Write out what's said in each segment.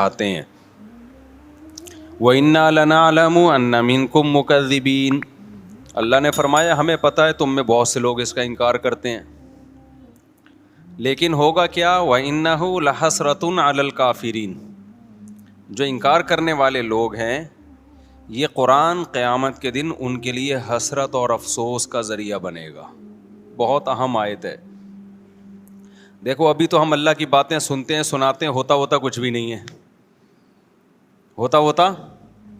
آتے ہیں. وَإِنَّا لَنَعْلَمُ أَنَّ مِنْكُمْ مُكَذِّبِينَ. اللہ نے فرمایا ہمیں پتہ ہے تم میں بہت سے لوگ اس کا انکار کرتے ہیں، لیکن ہوگا کیا؟ وَإِنَّهُ لَحَسْرَةٌ عَلَى الْكَافِرِينَ. جو انکار کرنے والے لوگ ہیں، یہ قرآن قیامت کے دن ان کے لیے حسرت اور افسوس کا ذریعہ بنے گا. بہت اہم آیت ہے. دیکھو ابھی تو ہم اللہ کی باتیں سنتے ہیں، سناتے ہیں، ہوتا کچھ بھی نہیں ہے. ہوتا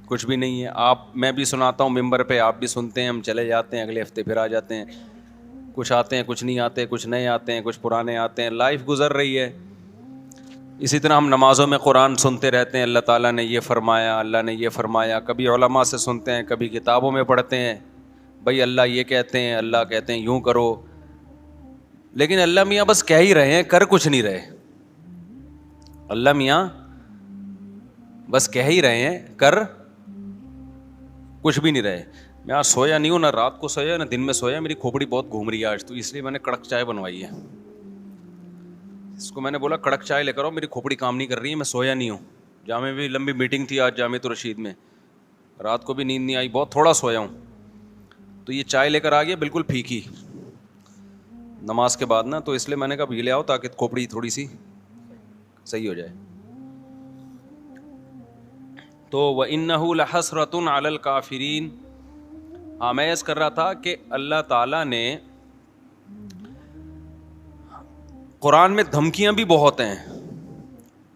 کچھ بھی نہیں ہے. میں بھی سناتا ہوں ممبر پہ، آپ بھی سنتے ہیں، ہم چلے جاتے ہیں، اگلے ہفتے پھر آ جاتے ہیں. کچھ آتے ہیں، کچھ نہیں آتے، کچھ نئے آتے ہیں، کچھ پرانے آتے ہیں. لائف گزر رہی ہے. اسی طرح ہم نمازوں میں قرآن سنتے رہتے ہیں، اللہ تعالیٰ نے یہ فرمایا، اللہ نے یہ فرمایا. کبھی علماء سے سنتے ہیں، کبھی کتابوں میں پڑھتے ہیں، بھائی اللہ یہ کہتے ہیں، اللہ کہتے ہیں یوں کرو. لیکن اللہ میاں بس کہہ ہی رہے ہیں، کر کچھ نہیں رہے. اللہ میاں بس کہہ ہی رہے ہیں، کر کچھ بھی نہیں رہے. میں آج سویا نہیں ہوں، نہ رات کو سویا نہ دن میں سویا. میری کھوپڑی بہت گھوم رہی ہے آج، تو اس لیے میں نے کڑک چائے بنوائی ہے. اس کو میں نے بولا کڑک چائے لے کر آؤ، میری کھوپڑی کام نہیں کر رہی ہے، میں سویا نہیں ہوں. جامع میں بھی لمبی میٹنگ تھی آج، جامعۃ الرشید میں، رات کو بھی نیند نہیں آئی، بہت تھوڑا سویا ہوں. تو یہ چائے لے کر آ گیا بالکل پھیکی نماز کے بعد نا، تو اس لیے میں نے کہا یہ لے آؤ تاکہ کھوپڑی تھوڑی سی صحیح ہو جائے. تو وَإِنَّهُ لَحَسْرَةٌ عَلَى الْكَافِرِينَ. میں کر رہا تھا کہ اللہ تعالیٰ نے قرآن میں دھمکیاں بھی بہت ہیں،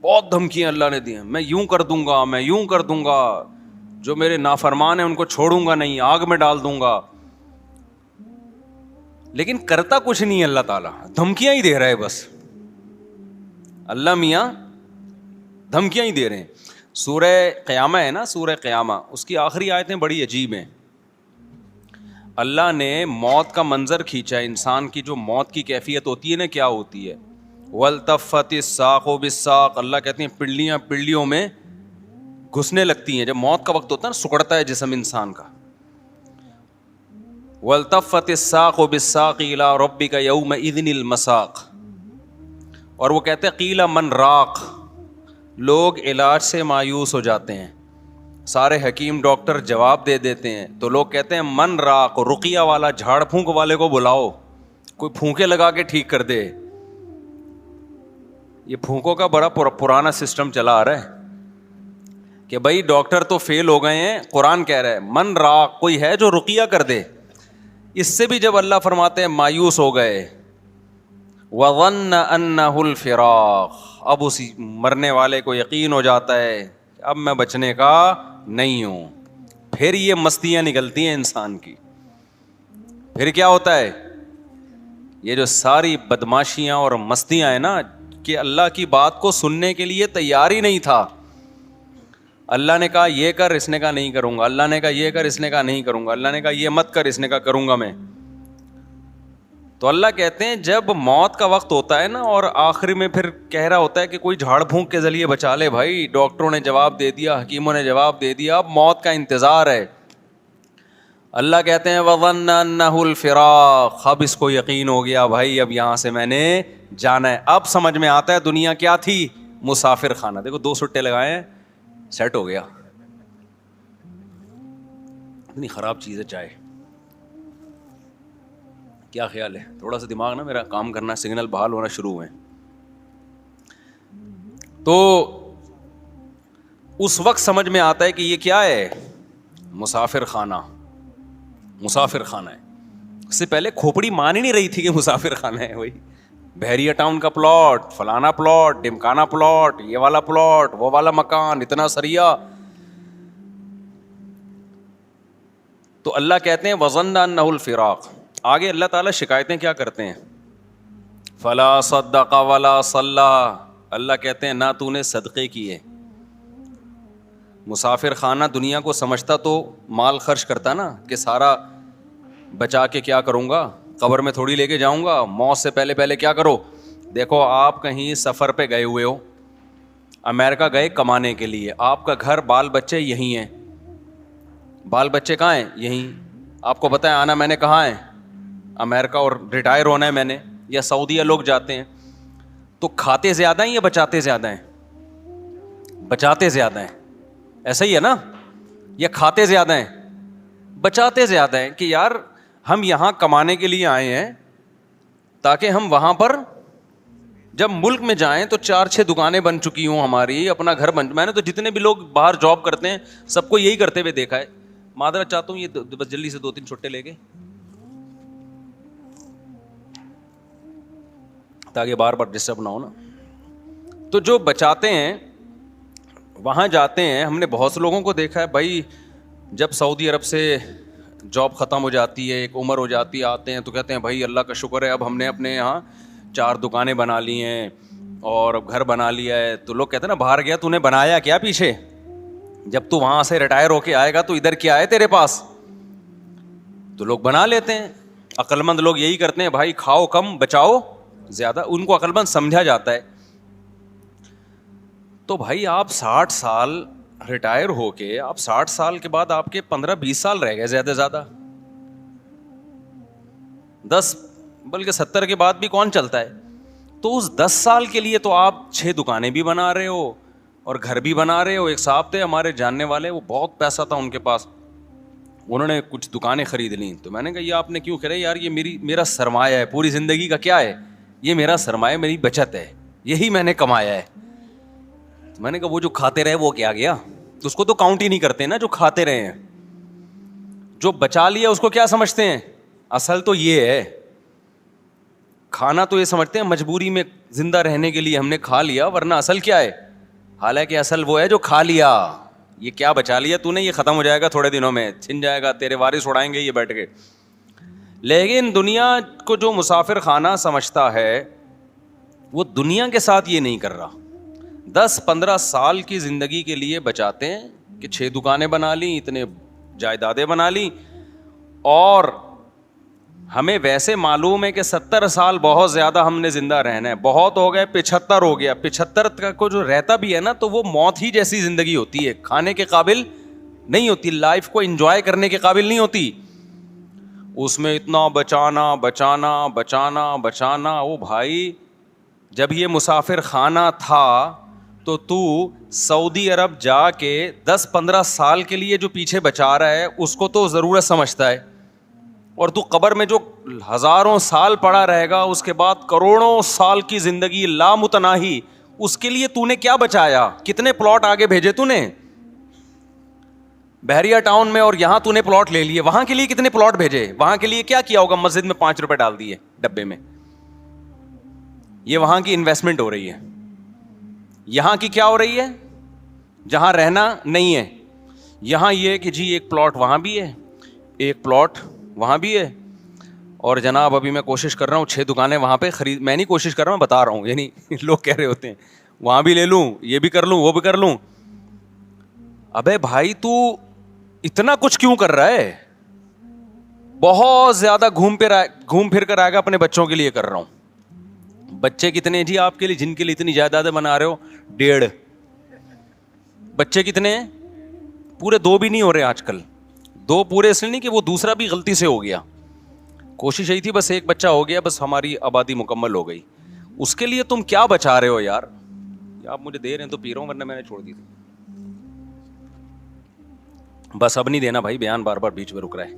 بہت دھمکیاں اللہ نے دی ہیں. میں یوں کر دوں گا، میں یوں کر دوں گا، جو میرے نافرمان ہیں ان کو چھوڑوں گا نہیں، آگ میں ڈال دوں گا. لیکن کرتا کچھ نہیں ہے اللہ تعالیٰ، دھمکیاں ہی دے رہا ہے بس. اللہ میاں دھمکیاں ہی دے رہے ہیں. سورہ قیامہ ہے نا، سورہ قیامہ، اس کی آخری آیتیں بڑی عجیب ہیں. اللہ نے موت کا منظر کھینچا ہے. انسان کی جو موت کی کیفیت ہوتی ہے نا، کیا ہوتی ہے؟ وَالْتَفَّتِ السَّاقُ بِالسَّاقِ. اللہ کہتے ہیں پنڈلیاں پنڈلیوں میں گھسنے لگتی ہیں. جب موت کا وقت ہوتا ہے نا، سکڑتا ہے جسم انسان کا. وَالْتَفَّتِ السَّاقُ بِالسَّاقِ إِلَىٰ رَبِّكَ يَوْمَئِذٍ الْمَسَاقُ. اور وہ کہتے ہیں قِيلَ مَنْ رَاقٍ. لوگ علاج سے مایوس ہو جاتے ہیں، سارے حکیم ڈاکٹر جواب دے دیتے ہیں، تو لوگ کہتے ہیں من راق، رقیہ والا، جھاڑ پھونک والے کو بلاؤ، کوئی پھونکے لگا کے ٹھیک کر دے. یہ پھونکوں کا بڑا پرانا سسٹم چلا آ رہا ہے کہ بھائی ڈاکٹر تو فیل ہو گئے ہیں، قرآن کہہ رہا ہے من راق، کوئی ہے جو رقیہ کر دے. اس سے بھی جب اللہ فرماتے ہیں مایوس ہو گئے، وَظَنَّ أَنَّهُ الْفِرَاقُ. اب اسی مرنے والے کو یقین ہو جاتا ہے اب میں بچنے کا نہیں ہوں. پھر یہ مستیاں نکلتی ہیں انسان کی. پھر کیا ہوتا ہے؟ یہ جو ساری بدماشیاں اور مستیاں ہیں نا، کہ اللہ کی بات کو سننے کے لیے تیار ہی نہیں تھا. اللہ نے کہا یہ کر، اس نے کہا نہیں کروں گا. اللہ نے کہا یہ کر، اس نے کہا نہیں کروں گا. اللہ نے کہا یہ مت کر، اس نے کہا کروں گا میں. تو اللہ کہتے ہیں جب موت کا وقت ہوتا ہے نا، اور آخری میں پھر کہہ رہا ہوتا ہے کہ کوئی جھاڑ پھونک کے ذریعے بچا لے. بھائی ڈاکٹروں نے جواب دے دیا، حکیموں نے جواب دے دیا، اب موت کا انتظار ہے. اللہ کہتے ہیں وَظَنَّ أَنَّهُ الْفِرَاقُ. اب اس کو یقین ہو گیا بھائی اب یہاں سے میں نے جانا ہے. اب سمجھ میں آتا ہے دنیا کیا تھی؟ مسافر خانہ. دیکھو 2 سٹے لگائے ہیں، سیٹ ہو گیا. اتنی خراب چیز ہے چائے. کیا خیال ہے؟ تھوڑا سا دماغ نا میرا کام کرنا، سگنل بحال ہونا شروع ہوئے. تو اس وقت سمجھ میں آتا ہے کہ یہ کیا ہے؟ مسافر خانہ. مسافر خانہ ہے. اس سے پہلے کھوپڑی مان ہی نہیں رہی تھی کہ مسافر خانہ ہے. وہی بحریہ ٹاؤن کا پلاٹ، فلانا پلاٹ، ڈمکانا پلاٹ، یہ والا پلاٹ، وہ والا مکان، اتنا سریا. تو اللہ کہتے ہیں وَظَنَّ أَنَّهُ الْفِرَاقُ. آگے اللہ تعالیٰ شکایتیں کیا کرتے ہیں؟ فَلَا صَدَّقَ وَلَا صَلَّى. اللہ کہتے ہیں نہ تو نے صدقے کیے. مسافر خانہ دنیا کو سمجھتا تو مال خرچ کرتا نا، کہ سارا بچا کے کیا کروں گا، قبر میں تھوڑی لے کے جاؤں گا. موت سے پہلے پہلے کیا کرو. دیکھو آپ کہیں سفر پہ گئے ہوئے ہو، امریکہ گئے کمانے کے لیے، آپ کا گھر بال بچے یہیں ہیں. بال بچے کہاں ہیں؟ یہیں. آپ کو پتہ ہے آنا میں نے کہاں ہے؟ امریکہ. اور ریٹائر ہونا ہے میں نے. یا سعودیہ لوگ جاتے ہیں تو کھاتے زیادہ ہیں یا بچاتے زیادہ ہیں؟ بچاتے زیادہ ہیں. ایسا ہی ہے نا, یا کھاتے زیادہ ہیں؟ بچاتے زیادہ ہیں کہ یار ہم یہاں کمانے کے لیے آئے ہیں تاکہ ہم وہاں پر جب ملک میں جائیں تو 4-6 دکانیں بن چکی ہوں ہماری, اپنا گھر بن. میں نے تو جتنے بھی لوگ باہر جاب کرتے ہیں سب کو یہی کرتے ہوئے دیکھا ہے. معذرت چاہتا ہوں, یہ بس جلدی سے 2-3 چھٹے لے گئے تاکہ بار بار ڈسٹرب نہ ہو نا. تو جو بچاتے ہیں وہاں جاتے ہیں. ہم نے بہت سے لوگوں کو دیکھا ہے بھائی, جب سعودی عرب سے جاب ختم ہو جاتی ہے, ایک عمر ہو جاتی ہے, آتے ہیں تو کہتے ہیں بھائی اللہ کا شکر ہے اب ہم نے اپنے یہاں 4 دکانیں بنا لی ہیں اور اب گھر بنا لیا ہے. تو لوگ کہتے ہیں نا باہر گیا تو نے بنایا کیا پیچھے, جب تو وہاں سے ریٹائر ہو کے آئے گا تو ادھر کیا ہے تیرے پاس. تو لوگ بنا لیتے ہیں. عقل مند لوگ یہی کرتے ہیں بھائی, کھاؤ کم بچاؤ زیادہ. ان کو عقل مند سمجھا جاتا ہے. تو بھائی آپ 60 سال ریٹائر ہو کے, آپ 60 سال کے بعد آپ کے 15-20 سال رہ گئے زیادہ سے زیادہ, 10 بلکہ 70 کے بعد بھی کون چلتا ہے. تو اس 10 سال کے لیے تو آپ 6 دکانیں بھی بنا رہے ہو اور گھر بھی بنا رہے ہو. ایک صاحب تھے ہمارے جاننے والے, وہ بہت پیسہ تھا ان کے پاس, انہوں نے کچھ دکانیں خرید لیں. تو میں نے کہا یہ آپ نے کیوں خریدا؟ یار یہ میرا سرمایہ ہے پوری زندگی کا. کیا ہے یہ؟ میرا سرمایہ, میری بچت ہے, یہی میں نے کمایا ہے. میں نے کہا وہ جو کھاتے رہے وہ کیا گیا؟ اس کو تو کاؤنٹ ہی نہیں کرتے نا جو کھاتے رہے ہیں. جو بچا لیا اس کو کیا سمجھتے ہیں؟ اصل تو یہ ہے, کھانا تو یہ سمجھتے ہیں مجبوری میں زندہ رہنے کے لیے ہم نے کھا لیا, ورنہ اصل کیا ہے؟ حالانکہ اصل وہ ہے جو کھا لیا. یہ کیا بچا لیا تو نے, یہ ختم ہو جائے گا تھوڑے دنوں میں, چھن جائے گا, تیرے وارث اڑائیں گے یہ بیٹھ کے. لیکن دنیا کو جو مسافر خانہ سمجھتا ہے وہ دنیا کے ساتھ یہ نہیں کر رہا. 10-15 سال کی زندگی کے لیے بچاتے ہیں کہ 6 دکانیں بنا لیں, اتنے جائیدادیں بنا لیں, اور ہمیں ویسے معلوم ہے کہ 70 سال بہت زیادہ ہم نے زندہ رہنا ہے. بہت ہو گئے 75 ہو گیا. 75 کا کو جو رہتا بھی ہے نا تو وہ موت ہی جیسی زندگی ہوتی ہے, کھانے کے قابل نہیں ہوتی, لائف کو انجوائے کرنے کے قابل نہیں ہوتی. اس میں اتنا بچانا بچانا بچانا بچانا. او بھائی جب یہ مسافر خانہ تھا تو سعودی عرب جا کے 10-15 سال کے لیے جو پیچھے بچا رہا ہے اس کو تو ضرورت سمجھتا ہے, اور تو قبر میں جو ہزاروں سال پڑا رہے گا اس کے بعد کروڑوں سال کی زندگی لامتناہی, اس کے لیے تو نے کیا بچایا؟ کتنے پلاٹ آگے بھیجے تو نے بحریہ ٹاؤن میں, اور یہاں تو نے پلاٹ لے لیے, وہاں کے لیے کتنے پلاٹ بھیجے؟ وہاں کے لیے کیا کیا ہوگا؟ مسجد میں 5 روپے ڈال دیے ڈبے میں. یہ وہاں کی انویسٹمنٹ ہو رہی ہے. یہاں کی کیا ہو رہی ہے؟ جہاں رہنا نہیں ہے, یہاں یہ کہ جی ایک پلاٹ وہاں بھی ہے, ایک پلاٹ وہاں بھی ہے, اور جناب ابھی میں کوشش کر رہا ہوں 6 دکانیں وہاں پہ خرید. میں نہیں کوشش کر رہا ہوں, بتا رہا ہوں, یعنی لوگ کہہ رہے ہوتے ہیں وہاں بھی لے لوں, یہ بھی کر لوں, وہ بھی کر لوں. ابے بھائی تو اتنا کچھ کیوں کر رہا ہے؟ بہت زیادہ گھوم پھر کر آئے گا. اپنے بچوں کے لیے کر رہا ہوں. بچے کتنے جی آپ کے لیے جن کے لیے اتنی جائیدادیں بنا رہے ہو؟ 1.5 بچے کتنے ہیں؟ پورے 2 بھی نہیں ہو رہے آج کل. 2 پورے اس لیے نہیں کہ وہ دوسرا بھی غلطی سے ہو گیا, کوشش یہی تھی بس 1 بچہ ہو گیا, بس ہماری آبادی مکمل ہو گئی. اس کے لیے تم کیا بچا رہے ہو یار؟ آپ مجھے دے رہے ہیں تو پی رہا ہوں, ورنہ میں نے چھوڑ دی تھی. بس اب نہیں دینا بھائی, بیان بار بار بیچ میں رک رہا ہے.